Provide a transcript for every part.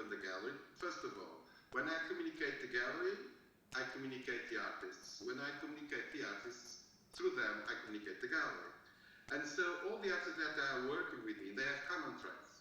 and the gallery. First of all, when I communicate the gallery, I communicate the artists. When I communicate the artists, through them, I communicate the gallery. And so all the artists that are working with me, they have common threads.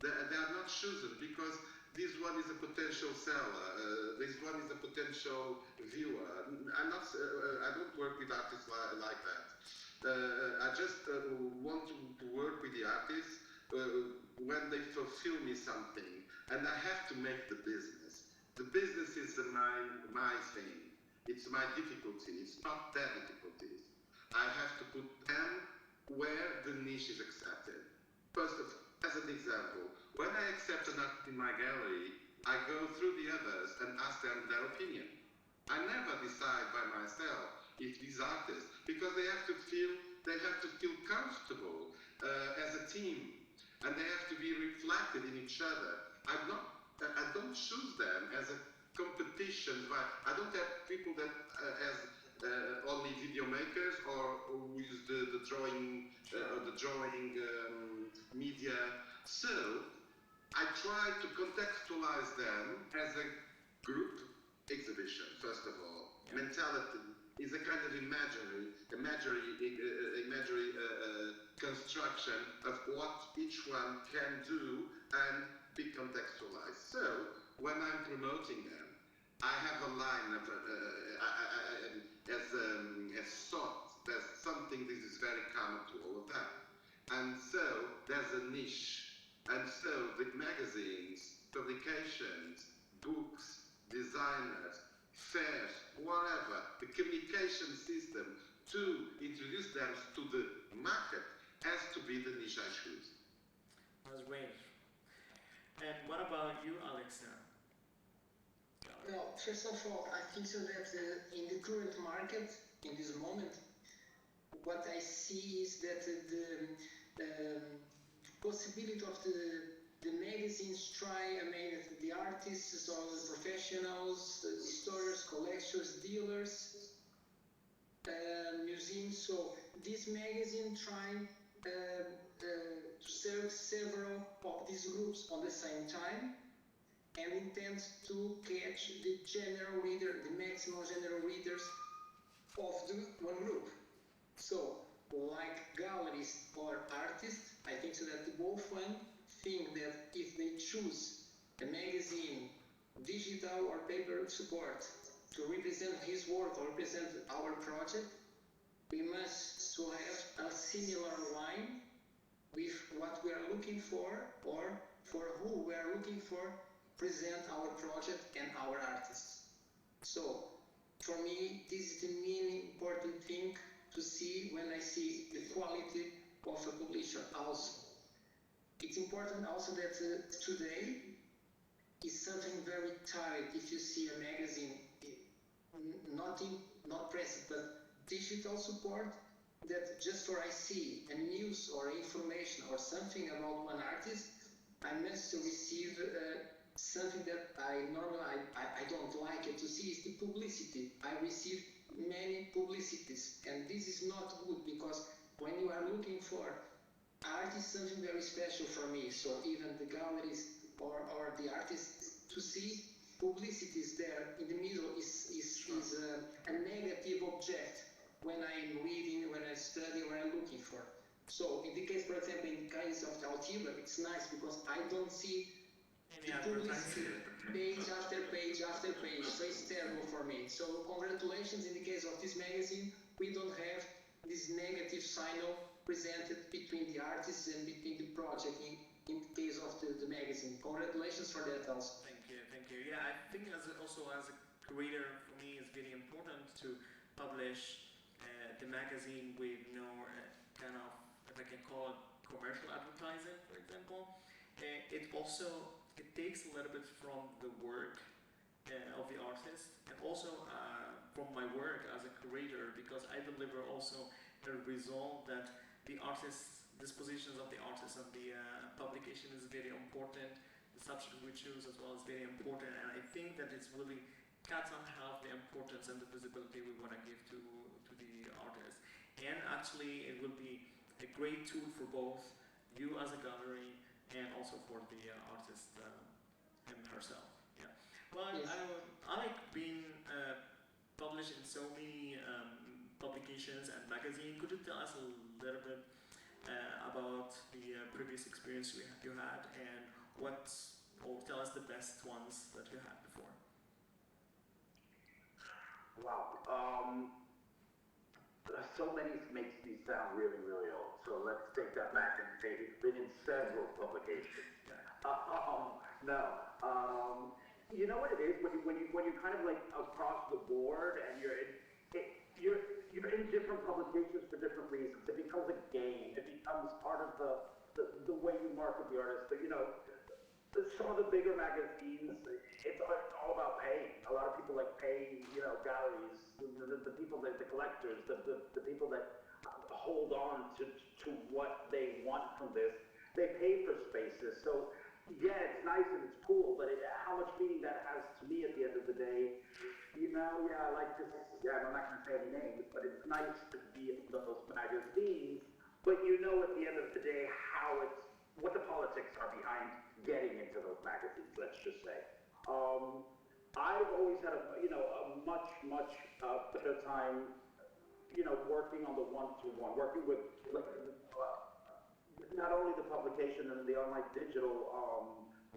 They are not chosen because this one is a potential seller, this one is a potential viewer. I don't work with artists like that. I just want to work with the artists when they fulfill me something, and I have to make the business. The business is my thing. It's my difficulty. It's not their difficulties. I have to put them where the niche is accepted. First of all, as an example, when I accept an artist in my gallery, I go through the others and ask them their opinion. I never decide by myself if these artists, because they have to feel comfortable as a team, and they have to be reflected in each other. I don't choose them as a competition. I don't have people that as only video makers or who use the drawing media. So I try to contextualize them as a group exhibition. First of all, mentality is a kind of imaginary construction of what each one can do and be contextualized. So when I'm promoting them, I have a line of as thought. There's something this is very common to all of them, and so there's a niche, and so the magazines, publications, books, designers, fairs, whatever, the communication system to introduce them to the market has to be the niche I choose. That's great. And what about you, Alexa? Well, first of all, I think so that in the current market, in this moment, what I see is that the possibility of the magazines try, the artists or the professionals, the historians, collectors, dealers, museums. So this magazine trying to serve several of these groups on the same time, and intends to catch the general reader, the maximum general readers of the one group. So, like gallerists or artists, I think so that both one think that if they choose a magazine, digital or paper support, to represent his work or represent our project, we must so have a similar line with what we are looking for, or for who we are looking for, present our project and our artists. So, for me, this is the main important thing to see when I see the quality of a publisher also. It's important also that today is something very tight if you see a magazine, not press, but digital support, that just for I see a news or information or something about one artist, I must receive something that I normally I don't like it to see is the publicity. I receive many publicities, and this is not good, because when you are looking for art is something very special for me. So even the galleries or the artists, to see publicities there in the middle is a negative object when I'm reading, when I study, when I'm looking for. So in the case, for example, in the case of the Al-Tiba9, it's nice because I don't see publicity page after page after page, so it's terrible for me. So congratulations, in the case of this magazine, we don't have this negative signal presented between the artists and between the project in the case of the magazine. Congratulations for that also. Thank you. Yeah, I think as a creator, for me, it's very important to publish the magazine with no kind of, if I can call it, commercial advertising, for example. It takes a little bit from the work of the artist, and also from my work as a curator, because I deliver also a result that the artist's dispositions of the artist and the publication is very important. The subject we choose as well is very important, and I think that it's really cuts on half the importance and the visibility we want to give to the artist. And actually, it will be a great tool for both you as a gallery and also for the artist him published in so many publications and magazines. Could you tell us a little bit about the previous experience you had, and or tell us the best ones that you had before? Wow. So many makes me sound really, really old. So let's take that back and say it's been in several publications. No. You know what it is when you kind of like across the board and you're in different publications for different reasons. It becomes a game. It becomes part of the way you market the artist. But, you know, some of the bigger magazines, it's all about paying. A lot of people like pay, you know, galleries, the people, the collectors, the people that hold on to what they want from this. They pay for spaces. So, yeah, it's nice and it's cool, but how much meaning that has to me at the end of the day, you know, yeah, I like this, yeah, I'm not going to say any names, but it's nice to be in those magazines, but you know at the end of the day what the politics are behind getting into those magazines, let's just say. I've always had a much better time, you know, working on the one-to-one, working with like, not only the publication and the online digital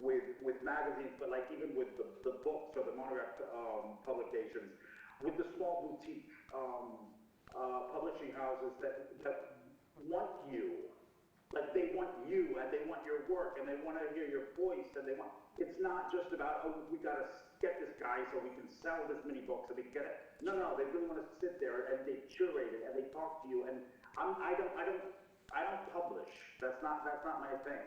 with magazines, but like even with the books or the monorail publications, with the small boutique publishing houses that want you. Like they want you and they want your work and they want to hear your voice and it's not just about, oh, we got to get this guy so we can sell this many books so we can get it. No, they really want to sit there and they curate it and they talk to you and I don't publish. That's not my thing.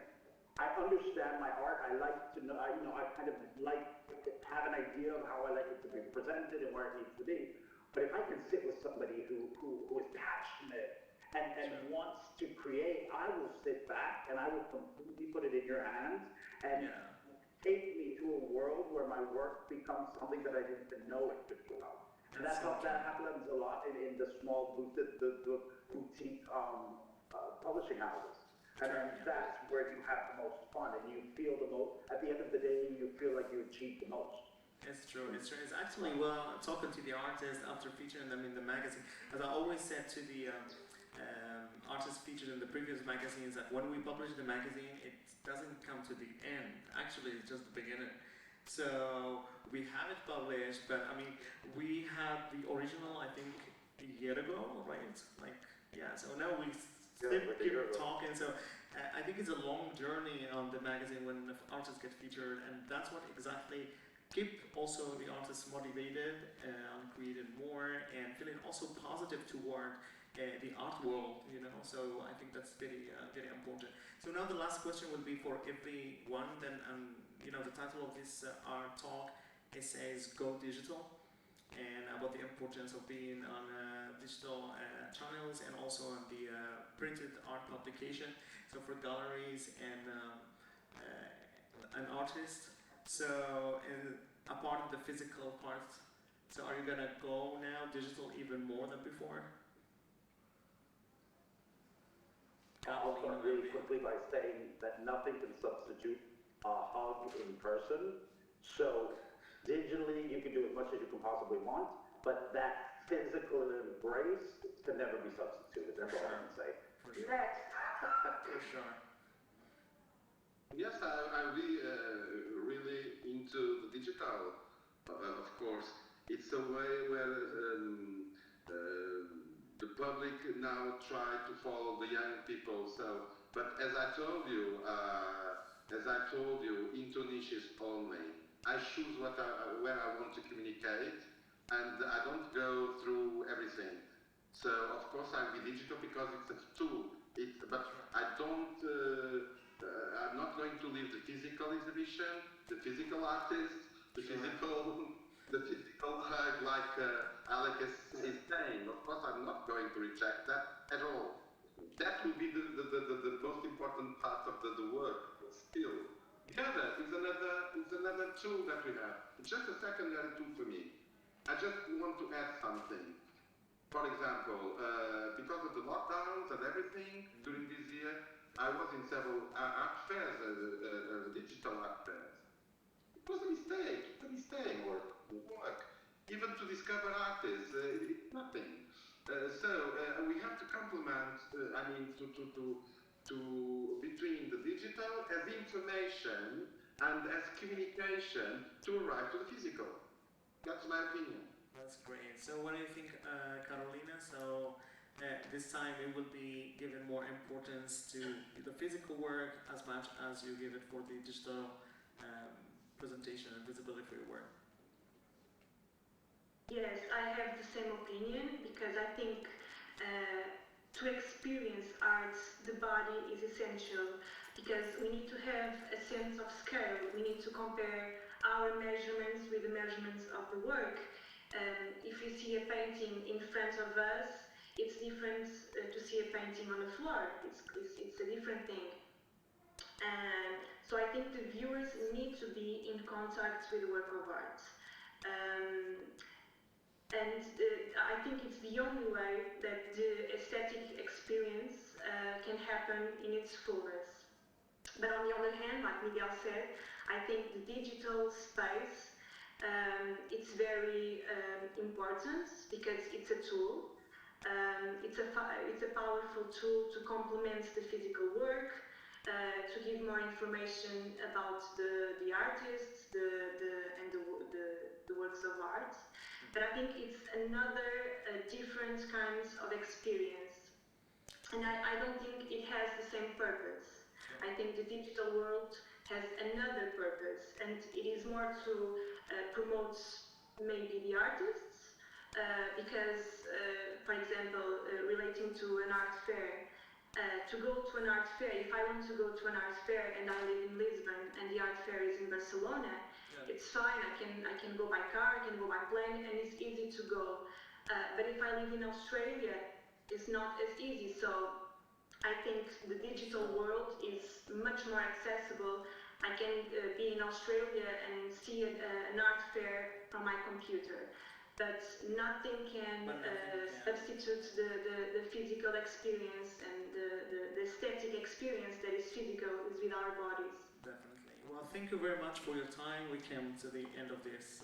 I understand my art. I like to know. I kind of like to have an idea of how I like it to be presented and where it needs to be. But if I can sit with somebody who is passionate and wants to create, I will sit back and I will completely put it in your hands and take me to a world where my work becomes something that I didn't even know it could become. And that happens a lot in the small boutique publishing houses. And that's where you have the most fun and you feel the most, at the end of the day, you feel like you achieved the most. It's true. It's actually, well, talking to the artists after featuring them in the magazine, as I always said to the artists featured in the previous magazines, that when we publish the magazine, it doesn't come to the end. Actually, it's just the beginning. So we have it published, but I mean, we had the original, I think, a year ago, right? Like, yeah, so now we keep talking. So I think it's a long journey on the magazine when the artists get featured, and that's what exactly keep also the artists motivated and creating more and feeling also positive toward the art world, you know. So I think that's very very important. So now the last question will be for everyone. Then you know, the title of this art talk, it says "Go Digital," and about the importance of being on digital channels and also on the printed art publication. So for galleries and artists. So apart of the physical part, so are you gonna go now digital even more than before? I'll start really quickly by saying that nothing can substitute a hug in person. So digitally, you can do as much as you can possibly want, but that physical embrace can never be substituted. That's all I can say. Next. For sure. Yes, I'm really into the digital, of course. It's a way where the public now try to follow the young people. So, but as I told you, into niches only. I choose where I want to communicate, and I don't go through everything. So, of course, I'll be digital because it's a tool. But I don't. I'm not going to leave the physical exhibition, the physical artist, the physical hug, like Alex is saying. Of course, I'm not going to reject that at all. That will be the most important part of the work. Still, the other is another tool that we have. It's just a secondary tool for me. I just want to add something. For example, because of the lockdowns and everything during this year, I was in several art fairs, digital art fairs. It was a mistake. Work. even to discover artists, it's nothing. We have to complement, between the digital as information and as communication to arrive to the physical. That's my opinion. That's great. So what do you think, Carolina? So this time it will be given more importance to the physical work as much as you give it for the digital presentation and visibility for your work. Yes, I have the same opinion because I think to experience art, the body is essential because we need to have a sense of scale. We need to compare our measurements with the measurements of the work. If we see a painting in front of us, it's different to see a painting on the floor. It's a different thing. So I think the viewers need to be in contact with the work of art. I think it's the only way that the aesthetic experience can happen in its fullness. But on the other hand, like Miguel said, I think the digital space, it's very important because it's a tool. It's a powerful tool to complement the physical work, to give more information about the artists and the works of art. But I think it's another different kinds of experience. And I don't think it has the same purpose. I think the digital world has another purpose, and it is more to promote maybe the artists, because, for example, relating to an art fair, to go to an art fair, if I want to go to an art fair and I live in Lisbon and the art fair is in Barcelona, it's fine, I can go by car, I can go by plane, and it's easy to go. But if I live in Australia, it's not as easy. So I think the digital world is much more accessible. I can be in Australia and see an art fair from my computer. But nothing can substitute the physical experience and the aesthetic experience that is physical, is with our bodies. Definitely. Well, thank you very much for your time. We came to the end of this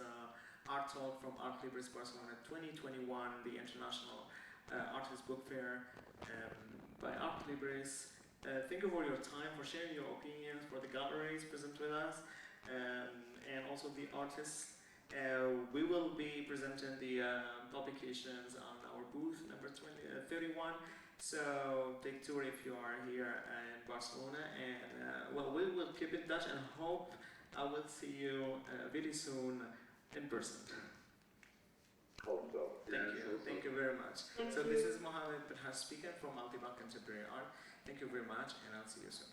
art talk from ArtsLibris Barcelona 2021, the International Artist Book Fair by ArtsLibris. Thank you for your time, for sharing your opinions, for the galleries present with us, and also the artists. We will be presenting the publications on our booth number 31. So take a tour if you are here in Barcelona, and well, we will keep in touch and hope I will see you very soon in person. Hope so. Thank you very much. So this is Mohamed Benhadj speaking from Al-Tiba9 Contemporary Art. Thank you very much, and I'll see you soon.